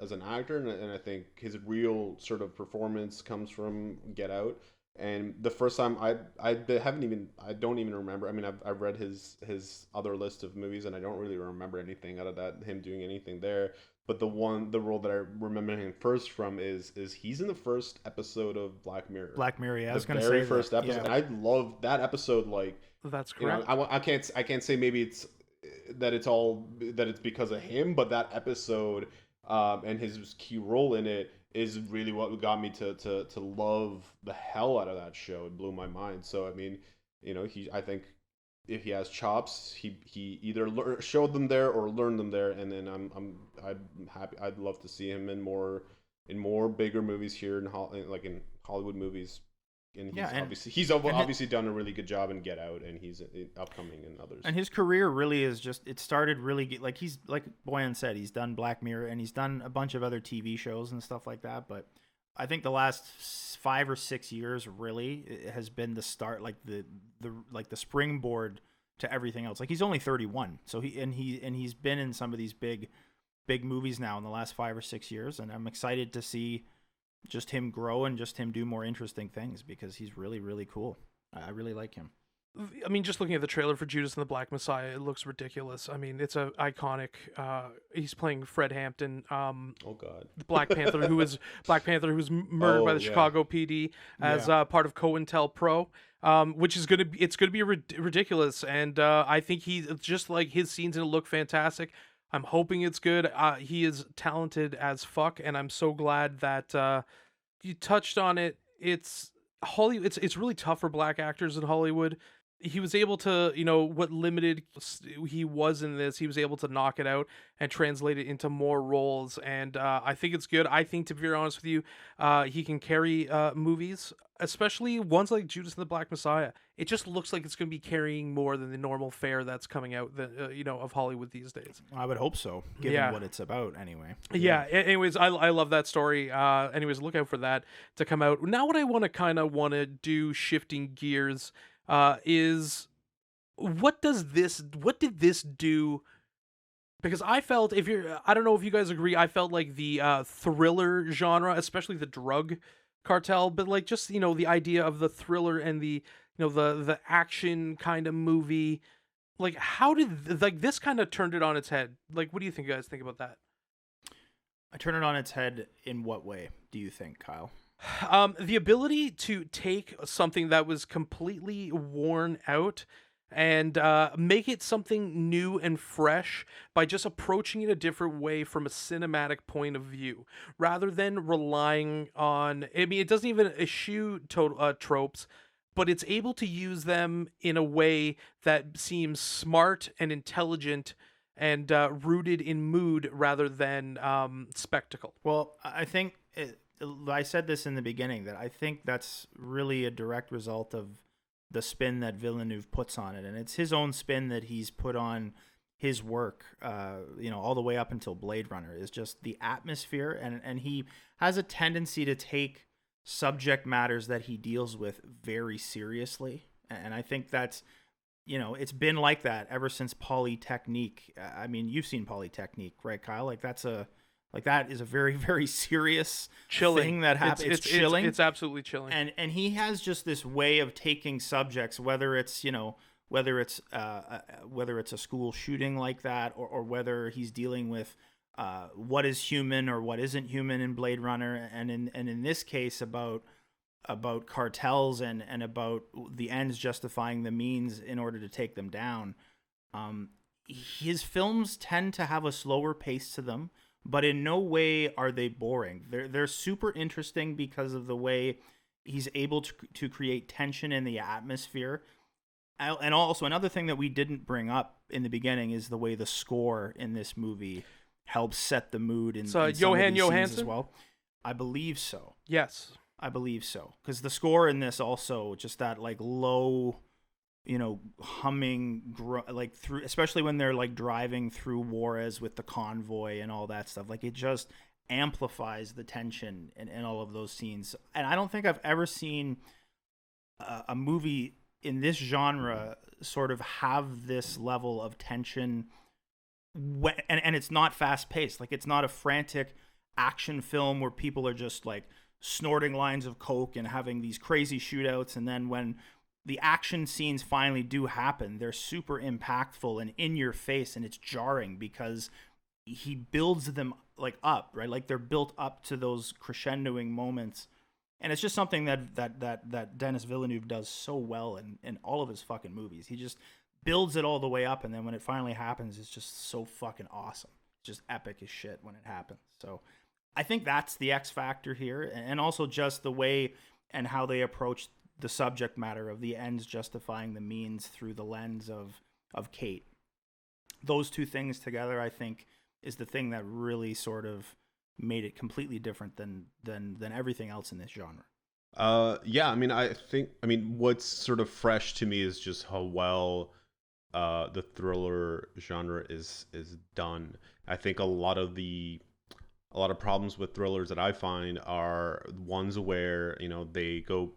as an actor, and I think his real sort of performance comes from Get Out. And the first time I don't even remember. I mean, I've read his other list of movies, and I don't really remember anything out of that, him doing anything there. But the role that I remember him first from is he's in the first episode of Black Mirror. Black Mirror, yeah, I was going to the say very first episode. Yeah. And I love that episode. Like, That's correct. I can't say maybe it's because of him, but that episode and his key role in it is really what got me to love the hell out of that show. It blew my mind. So I mean, I think if he has chops, he either showed them there or learned them there, and then I'm happy. I'd love to see him in more bigger movies here in Hollywood movies. And he's obviously done a really good job in Get Out, and he's upcoming in others. And his career really is it started really like he's like Boyan said, he's done Black Mirror and he's done a bunch of other TV shows and stuff like that. But I think the last 5 or 6 years really has been the start, like the springboard to everything else. Like he's only 31, so he's been in some of these big movies now in the last 5 or 6 years, and I'm excited to see just him grow and just him do more interesting things because he's really, really cool. I really like him. I mean, just looking at the trailer for Judas and the Black Messiah, it looks ridiculous. I mean, it's a iconic. He's playing Fred Hampton. Oh God. The Black Panther, who was murdered by the Chicago PD as part of COINTELPRO, which is it's gonna be ridiculous. And I think just like his scenes in it look fantastic. I'm hoping it's good. He is talented as fuck, and I'm so glad that you touched on it. It's Hollywood. It's really tough for black actors in Hollywood. He was able to, what limited he was in this, he was able to knock it out and translate it into more roles. And I think it's good. I think, to be very honest with you, he can carry movies, especially ones like Judas and the Black Messiah. It just looks like it's going to be carrying more than the normal fare that's coming out, of Hollywood these days. I would hope so, given what it's about anyway. Yeah. Anyways, I love that story. Anyways, look out for that to come out. Now what I want to do, shifting gears, is what did this do? Because I felt, I don't know if you guys agree, I felt like the thriller genre, especially the drug cartel, but like just, the idea of the thriller and the, the action kind of movie, like how did this kind of turned it on its head? Like, what do you think, guys think about that? I turn it on its head in what way, do you think, Kyle? The ability to take something that was completely worn out and make it something new and fresh by just approaching it a different way from a cinematic point of view, rather than relying on, I mean, it doesn't even eschew tropes, but it's able to use them in a way that seems smart and intelligent and rooted in mood rather than spectacle. Well, I think I said this in the beginning, that I think that's really a direct result of the spin that Villeneuve puts on it. And it's his own spin that he's put on his work, all the way up until Blade Runner, is just the atmosphere. And he has a tendency to take subject matters that he deals with very seriously. And I think that's, it's been like that ever since Polytechnique. I mean, you've seen Polytechnique, right, Kyle? That is a very, very serious thing that happens. It's chilling. It's absolutely chilling. And he has just this way of taking subjects, whether it's a school shooting like that, or whether he's dealing with what is human or what isn't human in Blade Runner, and in this case about cartels and about the ends justifying the means in order to take them down. His films tend to have a slower pace to them, but in no way are they boring. They're super interesting because of the way he's able to create tension in the atmosphere. And also, another thing that we didn't bring up in the beginning is the way the score in this movie helps set the mood in some of these scenes as well. I believe so. Yes. I believe so. Because the score in this also, just that like low, humming, like through, especially when they're like driving through Juarez with the convoy and all that stuff. Like it just amplifies the tension in all of those scenes. And I don't think I've ever seen a movie in this genre sort of have this level of tension and it's not fast paced. Like it's not a frantic action film where people are just like snorting lines of coke and having these crazy shootouts, and then when the action scenes finally do happen, they're super impactful and in your face, and it's jarring because he builds them like up, right? Like they're built up to those crescendoing moments. And it's just something that Denis Villeneuve does so well in all of his fucking movies. He just builds it all the way up, and then when it finally happens, it's just so fucking awesome. It's just epic as shit when it happens. So I think that's the X factor here, and also just the way and how they approach the subject matter of the ends justifying the means through the lens of Kate. Those two things together, I think, is the thing that really sort of made it completely different than everything else in this genre. Yeah, I mean, what's sort of fresh to me is just how well the thriller genre is done. I think a lot of problems with thrillers that I find are ones where, they go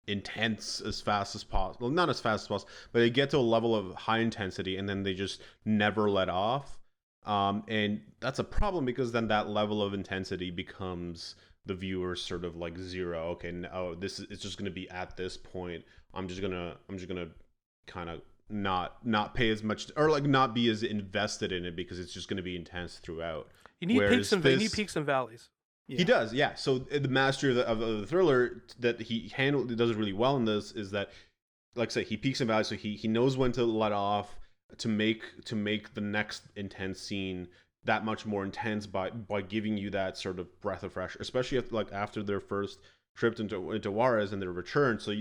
intense as fast as possible. Well, not as fast as possible, but they get to a level of high intensity and then they just never let off. And that's a problem because then that level of intensity becomes the viewer's sort of like zero. Okay, no, it's just going to be at this point. I'm just gonna kind of not pay as much, or like not be as invested in it because it's just going to be intense throughout. You need peaks and valleys. Yeah. He does, yeah. So the mastery of the thriller that he does really well in this is that, like I say, he peaks and valleys. So he knows when to let off to make the next intense scene that much more intense by giving you that sort of breath of fresh, especially after their first trip into Juarez and their return. So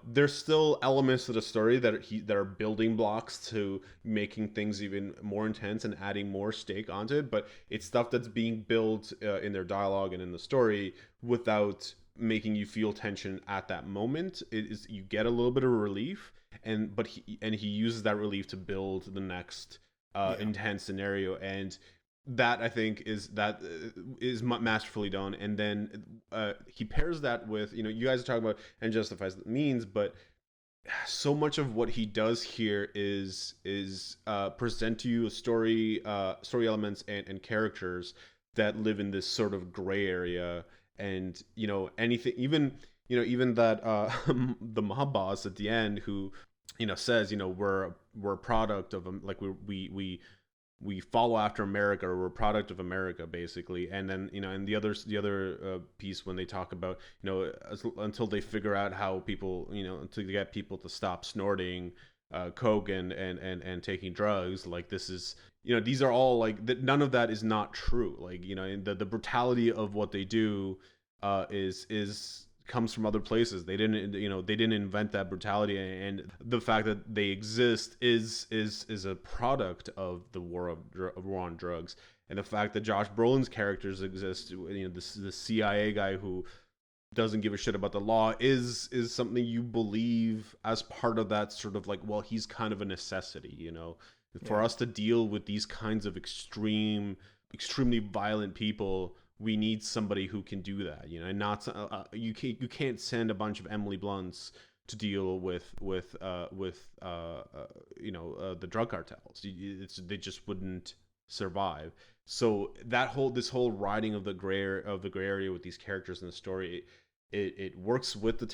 there's still elements to the story that are building blocks to making things even more intense and adding more stake onto it, but it's stuff that's being built in their dialogue and in the story without making you feel tension at that moment. You get a little bit of relief, but he uses that relief to build the next intense scenario, and that I think is masterfully done. And then he pairs that with, you guys are talking about and justifies the means, but so much of what he does here is present to you a story elements and characters that live in this sort of gray area, and anything, even that the mob boss at the end who says we're a product of like we follow after America, or we're a product of America, basically. And then and the other piece when they talk about until they figure out how people until they get people to stop snorting coke and taking drugs, like this is these are all like none of that is not true. Like and the brutality of what they do is comes from other places. They didn't invent that brutality, and the fact that they exist is a product of the war on drugs. And the fact that Josh Brolin's characters exist, the CIA guy who doesn't give a shit about the law, is something you believe as part of that sort of like, well, he's kind of a necessity, for us to deal with these kinds of extremely violent people. We need somebody who can do that, and not you can't send a bunch of Emily Blunts to deal with the drug cartels. They just wouldn't survive. So this whole writing of the gray area with these characters in the story, it works with the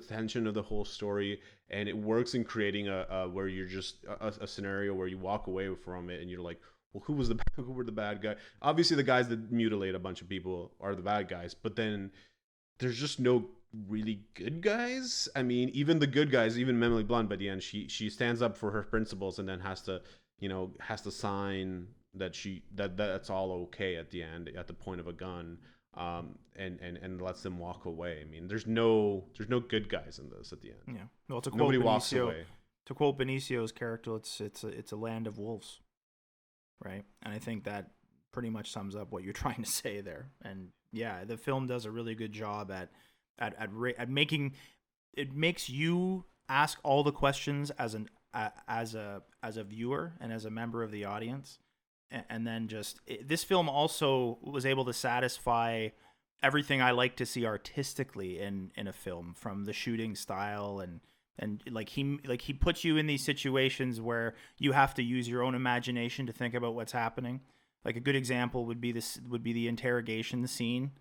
tension of the whole story, and it works in creating where you're just a scenario where you walk away from it and you're like, well, who were the bad guy? Obviously, the guys that mutilate a bunch of people are the bad guys, but then there's just no really good guys. I mean, even the good guys, even Emily Blunt, by the end, she stands up for her principles and then has to sign that that's all okay at the end, at the point of a gun, and lets them walk away. I mean, there's no good guys in this at the end. Yeah. Well, to quote Nobody walks Benicio, away. to quote Benicio's character, it's a land of wolves, right? And I think that pretty much sums up what you're trying to say there. And yeah, the film does a really good job at making it makes you ask all the questions as a viewer and as a member of the audience, and then this film also was able to satisfy everything I like to see artistically in a film, from the shooting style and like he puts you in these situations where you have to use your own imagination to think about what's happening. Like a good example would be the interrogation scene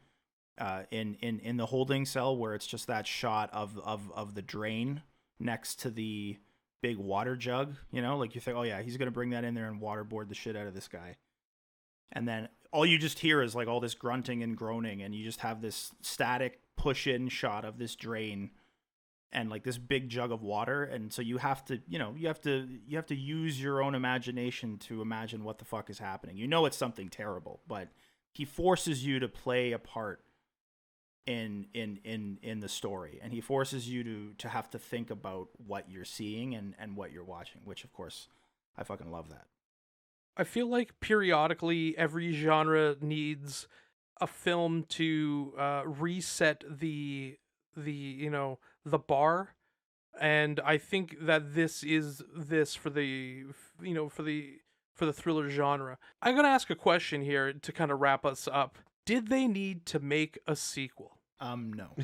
in the holding cell, where it's just that shot of the drain next to the big water jug, like you think, oh yeah, he's gonna bring that in there and waterboard the shit out of this guy, and then all you just hear is like all this grunting and groaning, and you just have this static push in shot of this drain and like this big jug of water, and so you have to use your own imagination to imagine what the fuck is happening. It's something terrible, but he forces you to play a part in the story, and he forces you to have to think about what you're seeing and what you're watching, which of course I fucking love that. I feel like periodically every genre needs a film to reset the bar, and I think that this is this for the for the thriller genre. I'm gonna ask a question here to kind of wrap us up. Did they need to make a sequel? No.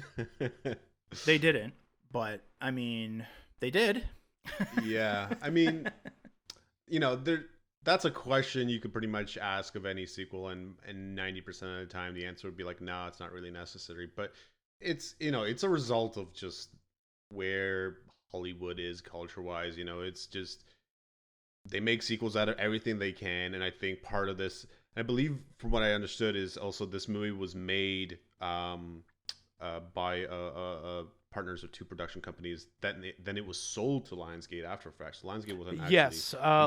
They didn't, but I mean, they did. Yeah, I mean, that's a question you could pretty much ask of any sequel, and 90% of the time the answer would be like, no, it's not really necessary. But it's it's a result of just where Hollywood is culture-wise. It's just they make sequels out of everything they can, and I think part of this, I believe, from what I understood, is also this movie was made by partners of two production companies. Then it was sold to Lionsgate after effects. Lionsgate wasn't actually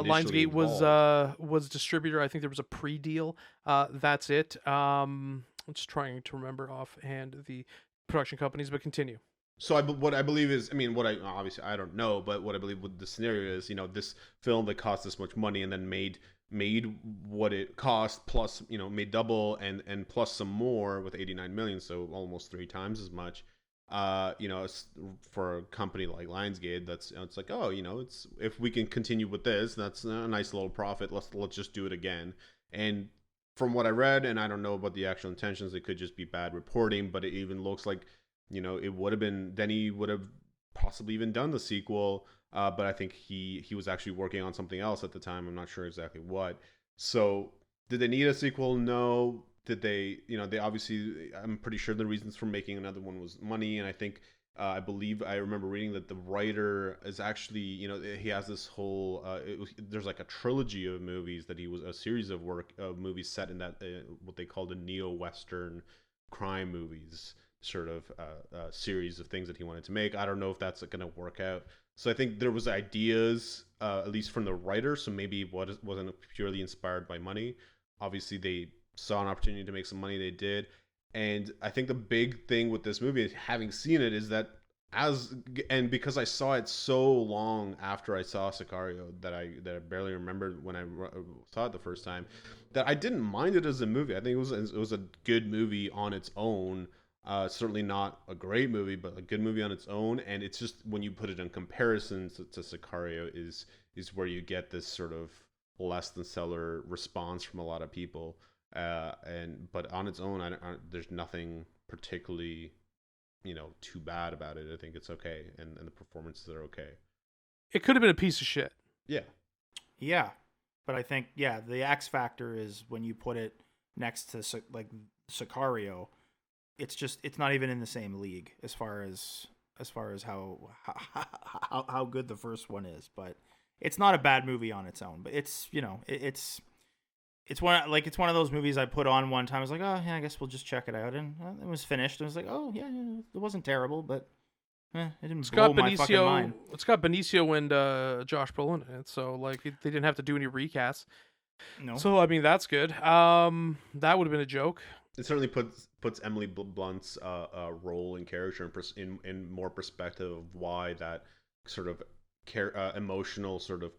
Lionsgate involved. was distributor. I think there was a pre-deal. That's it. I'm just trying to remember offhand the production companies, but continue. So what I believe is, I mean, what I obviously I don't know, but what I believe with the scenario is, this film that cost this much money and then made what it cost, plus made double and plus some more with 89 million, so almost 3 times as much. For a company like Lionsgate, that's it's like, oh, it's, if we can continue with this, that's a nice little profit. Let's just do it again. And from what I read, and I don't know about the actual intentions, it could just be bad reporting, but it even looks like it would have been, Denny would have possibly even done the sequel, but I think he was actually working on something else at the time. I'm not sure exactly what. So did they need a sequel? No. Did they, they obviously, I'm pretty sure the reasons for making another one was money. And I think, I believe I remember reading that the writer is actually, he has this whole, there's like a trilogy of movies that a series of movies set in that, what they called a neo-Western crime movies sort of series of things that he wanted to make. I don't know if that's going to work out. So I think there was ideas, at least from the writer. So maybe it wasn't purely inspired by money. Obviously, they saw an opportunity to make some money. They did. And I think the big thing with this movie, having seen it, is that because I saw it so long after I saw Sicario that I barely remembered when I saw it the first time, that I didn't mind it as a movie. I think it was a good movie on its own. Certainly not a great movie, but a good movie on its own. And it's just when you put it in comparison to Sicario is where you get this sort of less than stellar response from a lot of people. But on its own, there's nothing particularly, too bad about it. I think it's okay, and the performances are okay. It could have been a piece of shit. Yeah, but I think the X factor is when you put it next to like Sicario. It's not even in the same league as far as how good the first one is, but it's not a bad movie on its own. But it's it's one of those movies I put on one time. I was like, oh yeah, I guess we'll just check it out, and it was finished. I was like, oh yeah, it wasn't terrible, but it didn't blow my fucking mind. It's got Benicio and Josh Brolin in it, so like they didn't have to do any recasts. No. So I mean that's good. That would have been a joke. It certainly puts Emily Blunt's role and character in more perspective of why that sort of emotional sort of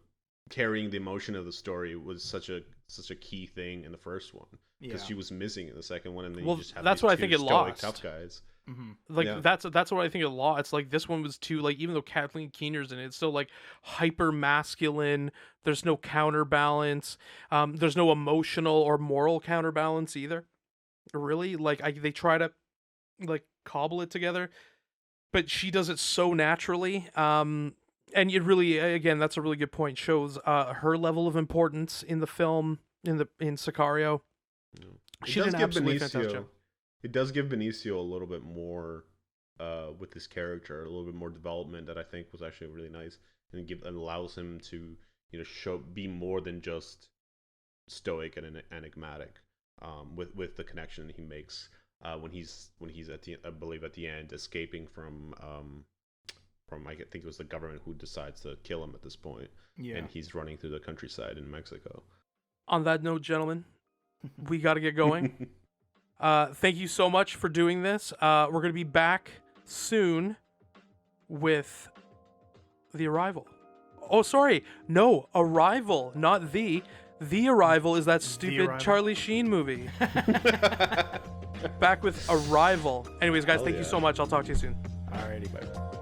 carrying the emotion of the story was such a key thing in the first one, because she was missing in the second one, and then you just have that's these what I two think it stoic lost. tough guys. Mm-hmm. Like that's what I think it lost. It's like this one was too, like, even though Kathleen Keener's in it, it's still like hyper masculine. There's no counterbalance. There's no emotional or moral counterbalance either. Really, like they try to like cobble it together, but she does it so naturally. And it really, again, that's a really good point. Shows her level of importance in the film, in Sicario. Yeah. She did an absolutely fantastic job. It does give Benicio a little bit more with his character, a little bit more development that I think was actually really nice, and allows him to be more than just stoic and enigmatic. With the connection he makes when he's at the, I believe at the end, escaping from I think it was the government who decides to kill him at this point. Yeah. And he's running through the countryside in Mexico. On that note, gentlemen, we got to get going. Thank you so much for doing this. We're going to be back soon with The Arrival. Oh, sorry. No, Arrival, not The. The Arrival is that stupid Charlie Sheen movie. Back with Arrival. Anyways, guys, thank you so much. I'll talk to you soon. Alrighty, bye.